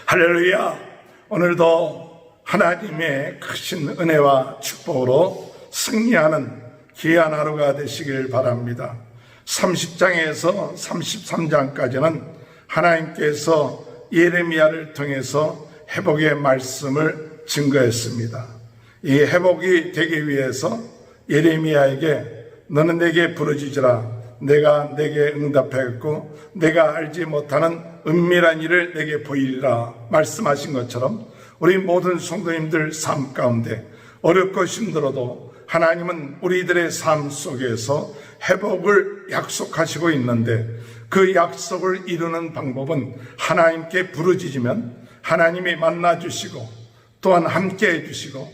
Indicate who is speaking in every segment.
Speaker 1: 할렐루야. 오늘도 하나님의 크신 은혜와 축복으로 승리하는 귀한 하루가 되시길 바랍니다. 30장에서 33장까지는 하나님께서 예레미야를 통해서 회복의 말씀을 증거했습니다. 이 회복이 되기 위해서 예레미야에게 너는 내게 부르짖으라. 내가 내게 응답하였고 내가 알지 못하는 은밀한 일을 내게 보이리라 말씀하신 것처럼 우리 모든 성도님들 삶 가운데 어렵고 힘들어도 하나님은 우리들의 삶 속에서 회복을 약속하시고 있는데 그 약속을 이루는 방법은 하나님께 부르짖으면 하나님이 만나주시고 또한 함께 해주시고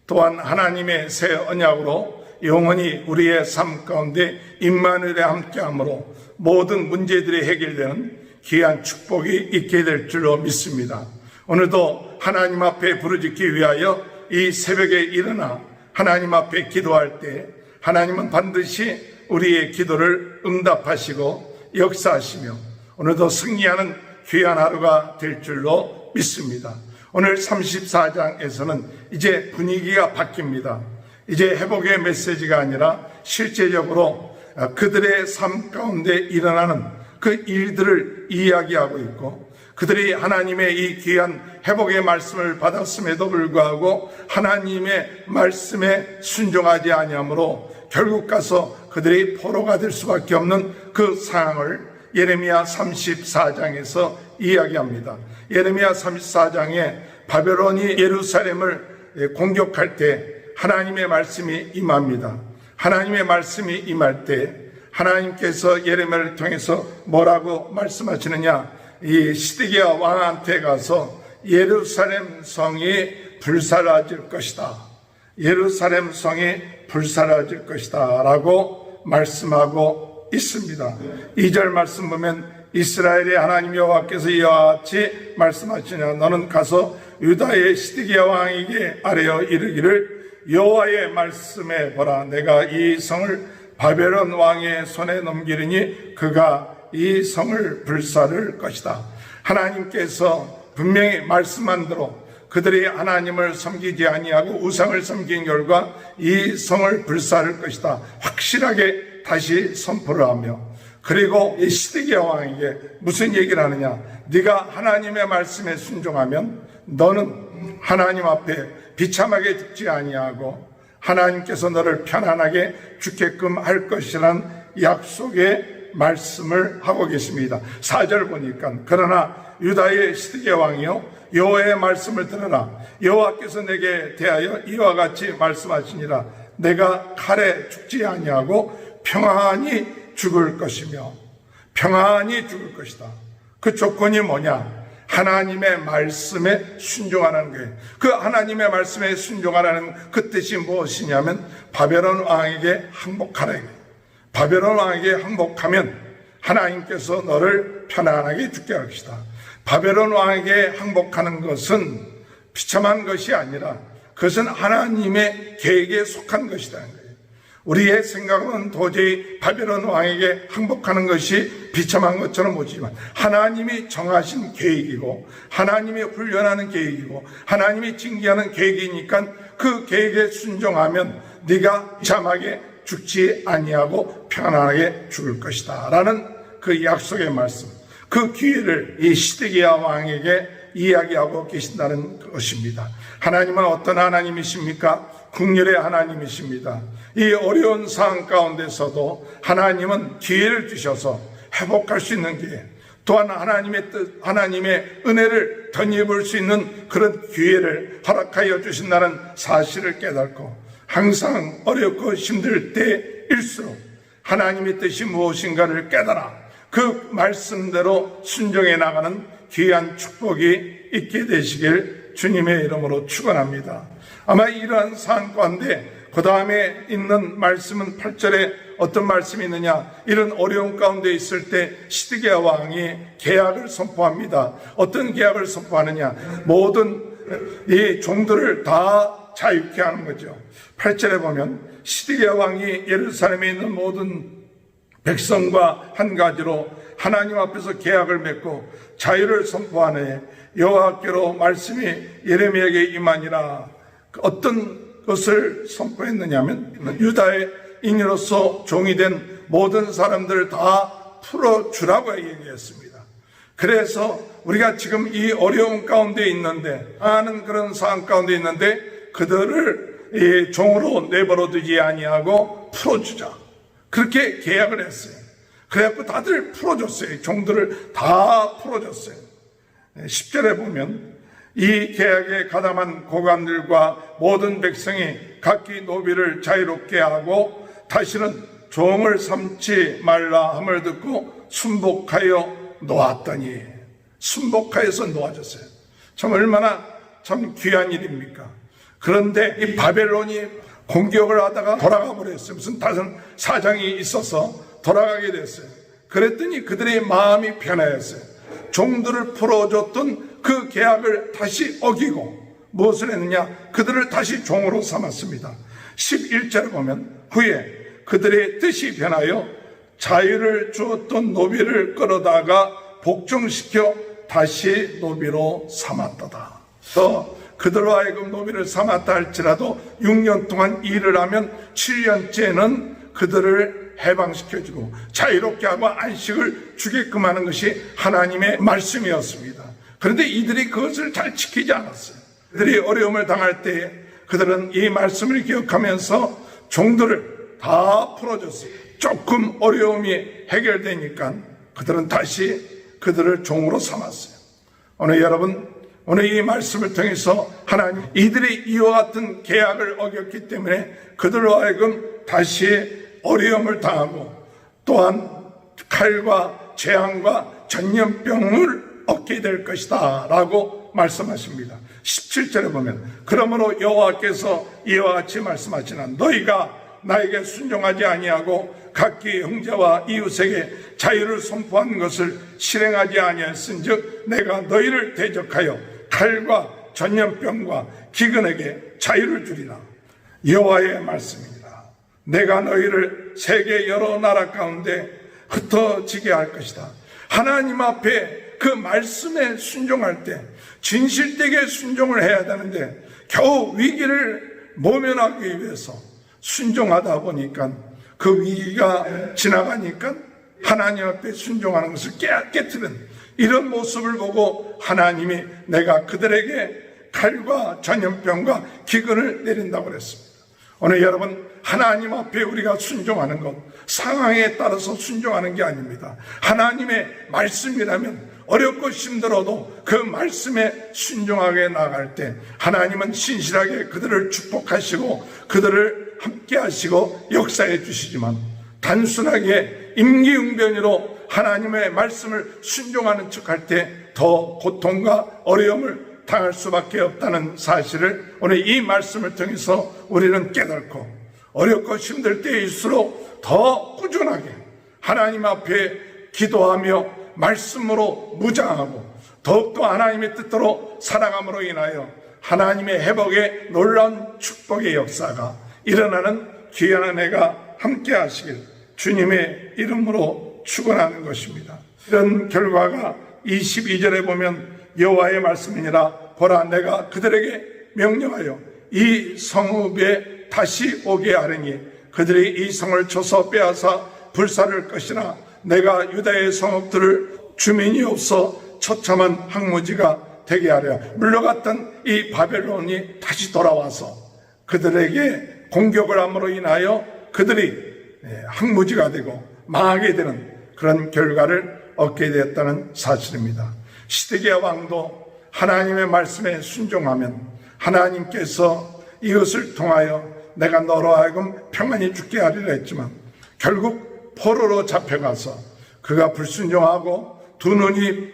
Speaker 1: 또한 하나님의 새 언약으로 영원히 우리의 삶 가운데 임마누엘에 함께함으로 모든 문제들이 해결되는 귀한 축복이 있게 될 줄로 믿습니다. 오늘도 하나님 앞에 부르짖기 위하여 이 새벽에 일어나 하나님 앞에 기도할 때 하나님은 반드시 우리의 기도를 응답하시고 역사하시며 오늘도 승리하는 귀한 하루가 될 줄로 믿습니다. 오늘 34장에서는 이제 분위기가 바뀝니다. 이제 회복의 메시지가 아니라 실제적으로 그들의 삶 가운데 일어나는 그 일들을 이야기하고 있고 그들이 하나님의 이 귀한 회복의 말씀을 받았음에도 불구하고 하나님의 말씀에 순종하지 아니하므로 결국 가서 그들이 포로가 될 수밖에 없는 그 상황을 예레미야 34장에서 이야기합니다. 예레미야 34장에 바벨론이 예루살렘을 공격할 때 하나님의 말씀이 임합니다. 하나님의 말씀이 임할 때 하나님께서 예레미야를 통해서 뭐라고 말씀하시느냐? 이 시드기야 왕한테 가서 예루살렘 성이 불사라질 것이다. 예루살렘 성이 불사라질 것이다 라고 말씀하고 있습니다. 2절 말씀 보면 이스라엘의 하나님 여호와께서 이와 같이 말씀하시냐 너는 가서 유다의 시드기야 왕에게 아뢰어 이르기를 여호와의 말씀에 보라 내가 이 성을 바벨론 왕의 손에 넘기리니 그가 이 성을 불사를 것이다. 하나님께서 분명히 말씀한 대로 그들이 하나님을 섬기지 아니하고 우상을 섬긴 결과 이 성을 불사를 것이다. 확실하게 다시 선포를 하며 그리고 이 시드기야 왕에게 무슨 얘기를 하느냐? 네가 하나님의 말씀에 순종하면 너는 하나님 앞에 비참하게 죽지 아니하고 하나님께서 너를 편안하게 죽게끔 할 것이라는 약속의 말씀을 하고 계십니다. 4절 보니까 그러나 유다의 시드기야 왕이요 여호와의 말씀을 들으라. 여호와께서 내게 대하여 이와 같이 말씀하시니라. 내가 칼에 죽지 아니하고 평안히 죽을 것이며 평안히 죽을 것이다. 그 조건이 뭐냐? 하나님의 말씀에 순종하라는 거예요. 그 하나님의 말씀에 순종하라는 그 뜻이 무엇이냐면 바벨론 왕에게 항복하라. 바벨론 왕에게 항복하면 하나님께서 너를 편안하게 죽게 할 것이다. 바벨론 왕에게 항복하는 것은 비참한 것이 아니라 그것은 하나님의 계획에 속한 것이다. 우리의 생각은 도저히 바벨론 왕에게 항복하는 것이 비참한 것처럼 보이지만 하나님이 정하신 계획이고 하나님이 훈련하는 계획이고 하나님이 징계하는 계획이니까 그 계획에 순종하면 네가 비참하게 죽지 아니하고 편안하게 죽을 것이다 라는 그 약속의 말씀, 그 기회를 이 시드기야 왕에게 이야기하고 계신다는 것입니다. 하나님은 어떤 하나님이십니까? 긍휼의 하나님이십니다. 이 어려운 상황 가운데서도 하나님은 기회를 주셔서 회복할 수 있는 기회, 또한 하나님의 뜻, 하나님의 은혜를 덧입을 수 있는 그런 기회를 허락하여 주신다는 사실을 깨닫고 항상 어렵고 힘들 때일수록 하나님의 뜻이 무엇인가를 깨달아 그 말씀대로 순종해 나가는 귀한 축복이 있게 되시길 주님의 이름으로 축원합니다. 아마 이러한 상황 가운데 그 다음에 있는 말씀은 8절에 어떤 말씀이 있느냐? 이런 어려운 가운데 있을 때 시드기야 왕이 계약을 선포합니다. 어떤 계약을 선포하느냐? 모든 이 종들을 다 자유케 하는 거죠. 8절에 보면 시드기야 왕이 예루살렘에 있는 모든 백성과 한 가지로 하나님 앞에서 계약을 맺고 자유를 선포하네. 여호와께로 말씀이 예레미야에게 임하니라. 어떤 것을 선포했느냐면 유다의 인으로서 종이 된 모든 사람들을 다 풀어주라고 얘기했습니다. 그래서 우리가 지금 이 어려운 가운데 있는데, 하는 그런 상황 가운데 있는데 그들을 이 종으로 내버려두지 아니하고 풀어주자, 그렇게 계약을 했어요. 그래갖고 다들 풀어줬어요. 종들을 다 풀어줬어요. 10절에 보면 이 계약에 가담한 고관들과 모든 백성이 각기 노비를 자유롭게 하고 다시는 종을 삼지 말라 함을 듣고 순복하여 놓았더니, 순복하여서 놓아졌어요. 참 얼마나 참 귀한 일입니까? 그런데 이 바벨론이 공격을 하다가 돌아가 버렸어요. 무슨 다른 사정이 있어서 돌아가게 됐어요. 그랬더니 그들의 마음이 변하였어요. 종들을 풀어줬던 그 계약을 다시 어기고 무엇을 했느냐? 그들을 다시 종으로 삼았습니다. 11절에 보면 후에 그들의 뜻이 변하여 자유를 주었던 노비를 끌어다가 복종시켜 다시 노비로 삼았도다. 또 그들로 하여금 노비를 삼았다 할지라도 6년 동안 일을 하면 7년째는 그들을 해방시켜주고 자유롭게 하고 안식을 주게끔 하는 것이 하나님의 말씀이었습니다. 그런데 이들이 그것을 잘 지키지 않았어요. 그들이 어려움을 당할 때 그들은 이 말씀을 기억하면서 종들을 다 풀어줬어요. 조금 어려움이 해결되니까 그들은 다시 그들을 종으로 삼았어요. 오늘 여러분, 오늘 이 말씀을 통해서 하나님, 이들이 이와 같은 계약을 어겼기 때문에 그들로 하여금 다시 어려움을 당하고 또한 칼과 재앙과 전염병을 얻게 될 것이다 라고 말씀하십니다. 17절에 보면 그러므로 여호와께서 이와 같이 말씀하시나 너희가 나에게 순종하지 아니하고 각기 형제와 이웃에게 자유를 선포한 것을 실행하지 아니하였은즉 내가 너희를 대적하여 칼과 전염병과 기근에게 자유를 주리라. 여호와의 말씀입니다. 내가 너희를 세계 여러 나라 가운데 흩어지게 할 것이다. 하나님 앞에 그 말씀에 순종할 때 진실되게 순종을 해야 되는데 겨우 위기를 모면하기 위해서 순종하다 보니까 그 위기가 지나가니까 하나님 앞에 순종하는 것을 깨뜨린 이런 모습을 보고 하나님이 내가 그들에게 칼과 전염병과 기근을 내린다고 그랬습니다. 오늘 여러분, 하나님 앞에 우리가 순종하는 것, 상황에 따라서 순종하는 게 아닙니다. 하나님의 말씀이라면 어렵고 힘들어도 그 말씀에 순종하게 나아갈 때 하나님은 신실하게 그들을 축복하시고 그들을 함께 하시고 역사해 주시지만 단순하게 임기응변으로 하나님의 말씀을 순종하는 척할 때 더 고통과 어려움을 당할 수밖에 없다는 사실을 오늘 이 말씀을 통해서 우리는 깨닫고 어렵고 힘들 때일수록 더 꾸준하게 하나님 앞에 기도하며 말씀으로 무장하고 더욱더 하나님의 뜻대로 살아감으로 인하여 하나님의 회복의 놀라운 축복의 역사가 일어나는 귀한 한 해가 함께 하시길 주님의 이름으로 축원하는 것입니다. 이런 결과가 22절에 보면 여호와의 말씀이니라 보라 내가 그들에게 명령하여 이 성읍에 다시 오게 하리니 그들이 이 성을 쳐서 빼앗아 불사를 것이나 내가 유다의 성읍들을 주민이 없어 처참한 황무지가 되게 하려. 물러갔던 이 바벨론이 다시 돌아와서 그들에게 공격을 함으로 인하여 그들이 황무지가 되고 망하게 되는 그런 결과를 얻게 되었다는 사실입니다. 시드기야 왕도 하나님의 말씀에 순종하면 하나님께서 이것을 통하여 내가 너로 하여금 평안히 죽게 하리라 했지만 결국 포로로 잡혀가서 그가 불순종하고 두 눈이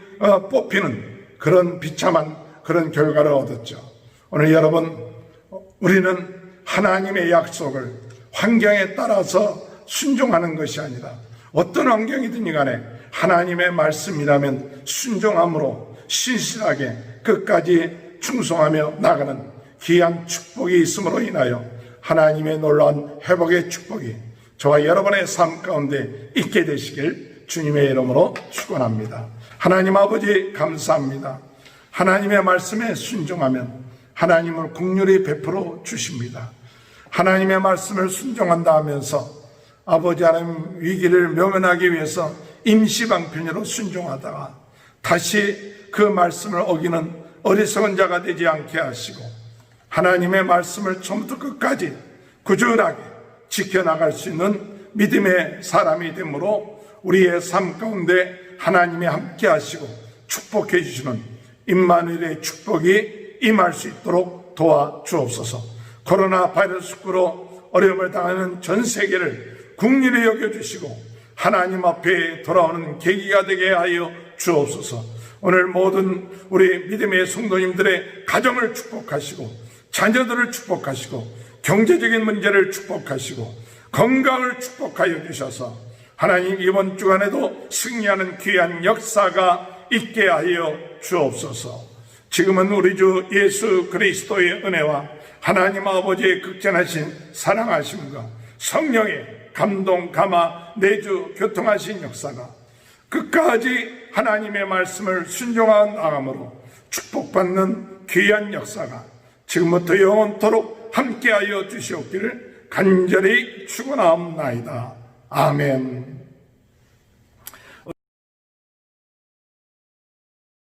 Speaker 1: 뽑히는 그런 비참한 그런 결과를 얻었죠. 오늘 여러분, 우리는 하나님의 약속을 환경에 따라서 순종하는 것이 아니라 어떤 환경이든 간에 하나님의 말씀이라면 순종함으로 신실하게 끝까지 충성하며 나가는 귀한 축복이 있음으로 인하여 하나님의 놀라운 회복의 축복이 저와 여러분의 삶 가운데 있게 되시길 주님의 이름으로 축원합니다. 하나님 아버지 감사합니다. 하나님의 말씀에 순종하면 하나님을 긍휼히 베풀어 주십니다. 하나님의 말씀을 순종한다 하면서 아버지 하나님 위기를 면면하기 위해서 임시방편으로 순종하다가 다시 그 말씀을 어기는 어리석은 자가 되지 않게 하시고 하나님의 말씀을 처음부터 끝까지 꾸준하게 지켜나갈 수 있는 믿음의 사람이 되므로 우리의 삶 가운데 하나님이 함께 하시고 축복해 주시는 임마누엘의 축복이 임할 수 있도록 도와주옵소서. 코로나 바이러스로 어려움을 당하는 전 세계를 긍휼히 여겨주시고 하나님 앞에 돌아오는 계기가 되게 하여 주옵소서. 오늘 모든 우리 믿음의 성도님들의 가정을 축복하시고 자녀들을 축복하시고 경제적인 문제를 축복하시고 건강을 축복하여 주셔서 하나님 이번 주간에도 승리하는 귀한 역사가 있게 하여 주옵소서. 지금은 우리 주 예수 그리스도의 은혜와 하나님 아버지의 극진하신 사랑하심과 성령의 감동, 감화, 내주, 교통하신 역사가 끝까지 하나님의 말씀을 순종한 나감으로 축복받는 귀한 역사가 지금부터 영원토록 함께하여 주시옵기를 간절히 축원하옵나이다. 아멘.